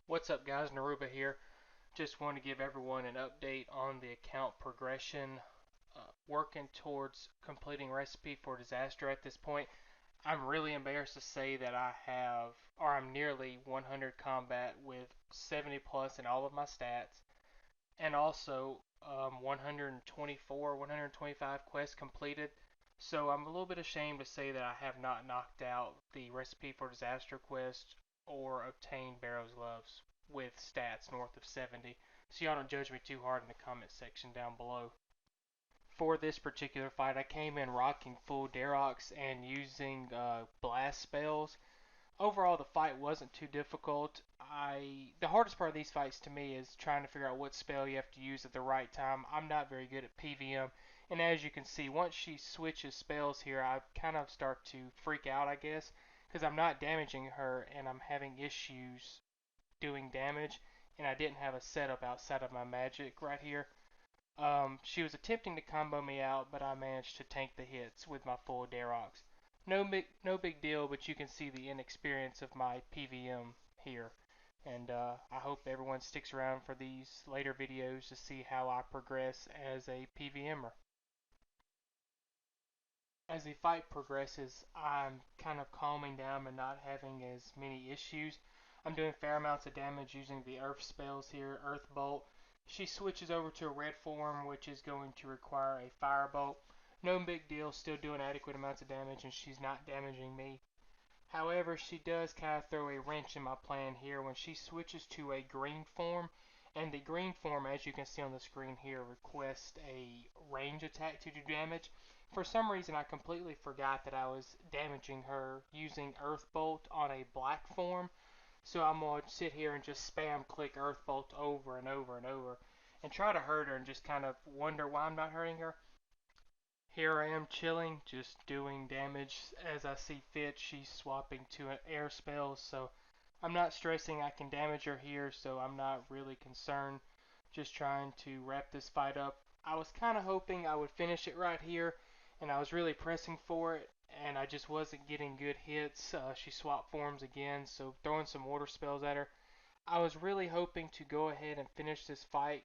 What's up guys, Naruba here. Just want to give everyone an update on the account progression. Working towards completing Recipe for Disaster at this point. I'm really embarrassed to say that I'm nearly 100 combat with 70 plus in all of my stats. And also 124, 125 quests completed. So I'm a little bit ashamed to say that I have not knocked out the Recipe for Disaster quest or obtained Barrow's Gloves with stats north of 70. So y'all don't judge me too hard in the comment section down below. For this particular fight, I came in rocking full Darox and using blast spells. Overall, the fight wasn't too difficult. The hardest part of these fights to me is trying to figure out what spell you have to use at the right time. I'm not very good at PVM, and as you can see, once she switches spells here, I kind of start to freak out, I guess, because I'm not damaging her and I'm having issues doing damage, and I didn't have a setup outside of my magic right here. She was attempting to combo me out, but I managed to tank the hits with my full Darox. No big deal, but you can see the inexperience of my PVM here. And I hope everyone sticks around for these later videos to see how I progress as a PVMer. As the fight progresses, I'm kind of calming down and not having as many issues. I'm doing fair amounts of damage using the Earth spells here, Earth Bolt. She switches over to a red form, which is going to require a Fire Bolt. No big deal, still doing adequate amounts of damage, and she's not damaging me. However, she does kind of throw a wrench in my plan here when she switches to a green form. And the green form, as you can see on the screen here, requests a range attack to do damage. For some reason, I completely forgot that I was damaging her using Earth Bolt on a black form. So I'm going to sit here and just spam click Earth Bolt over and over and over and try to hurt her and just kind of wonder why I'm not hurting her. Here I am chilling, just doing damage as I see fit. She's swapping to an air spell, so I'm not stressing. I can damage her here, so I'm not really concerned. Just trying to wrap this fight up. I was kind of hoping I would finish it right here, and I was really pressing for it, and I just wasn't getting good hits. She swapped forms again, so throwing some water spells at her. I was really hoping to go ahead and finish this fight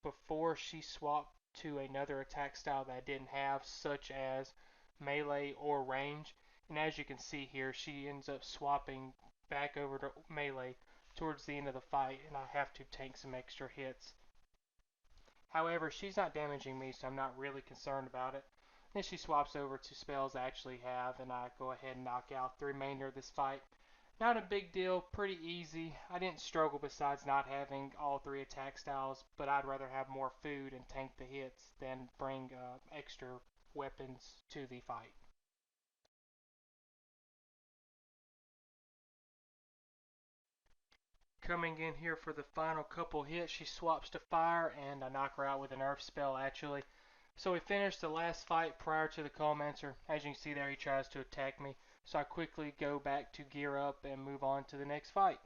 before she swapped to another attack style that I didn't have, such as melee or range. And as you can see here, she ends up swapping back over to melee towards the end of the fight, and I have to tank some extra hits. However, she's not damaging me, so I'm not really concerned about it. Then she swaps over to spells I actually have, and I go ahead and knock out the remainder of this fight. Not a big deal, pretty easy. I didn't struggle besides not having all three attack styles, but I'd rather have more food and tank the hits than bring extra weapons to the fight. Coming in here for the final couple hits, she swaps to fire, and I knock her out with an earth spell actually. So we finished the last fight prior to the Calmancer. As you can see there, he tries to attack me. So I quickly go back to gear up and move on to the next fight.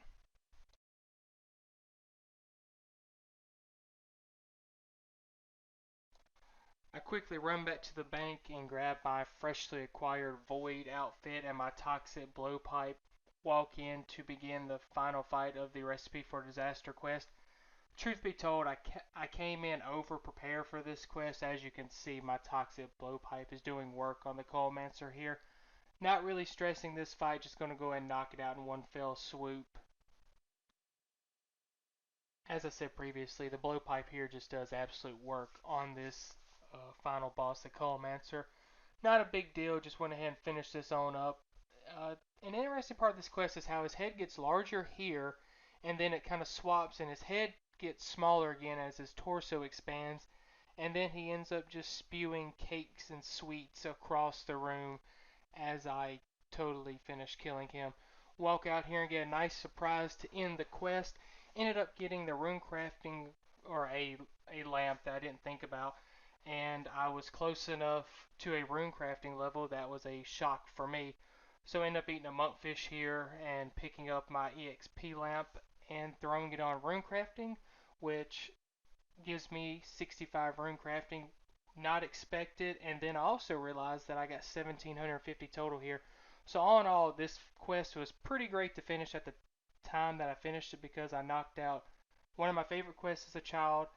I quickly run back to the bank and grab my freshly acquired Void outfit and my toxic blowpipe. Walk in to begin the final fight of the Recipe for Disaster quest. Truth be told, I came in over prepared for this quest. As you can see, my toxic blowpipe is doing work on the Coalmancer here. Not really stressing this fight, just going to go ahead and knock it out in one fell swoop. As I said previously, the blowpipe here just does absolute work on this final boss, the Coalmancer. Not a big deal, just went ahead and finished this on up. An interesting part of this quest is how his head gets larger here, and then it kind of swaps, and his head gets smaller again as his torso expands, and then he ends up just spewing cakes and sweets across the room as I totally finish killing him. Walk out here and get a nice surprise to end the quest. Ended up getting the rune crafting or a lamp that I didn't think about, and I was close enough to a rune crafting level that was a shock for me. So I ended up eating a monkfish here and picking up my EXP lamp and throwing it on rune crafting, which gives me 65 rune crafting, not expected, and then I also realized that I got 1750 total here. So all in all, this quest was pretty great to finish at the time that I finished it because I knocked out one of my favorite quests as a child,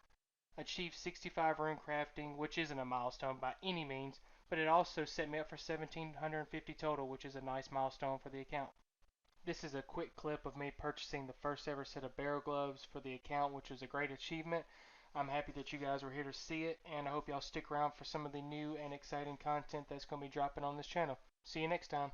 achieved 65 rune crafting, which isn't a milestone by any means, but it also set me up for 1750 total, which is a nice milestone for the account. This is a quick clip of me purchasing the first ever set of barrel gloves for the account, which was a great achievement. I'm happy that you guys were here to see it, and I hope y'all stick around for some of the new and exciting content that's going to be dropping on this channel. See you next time.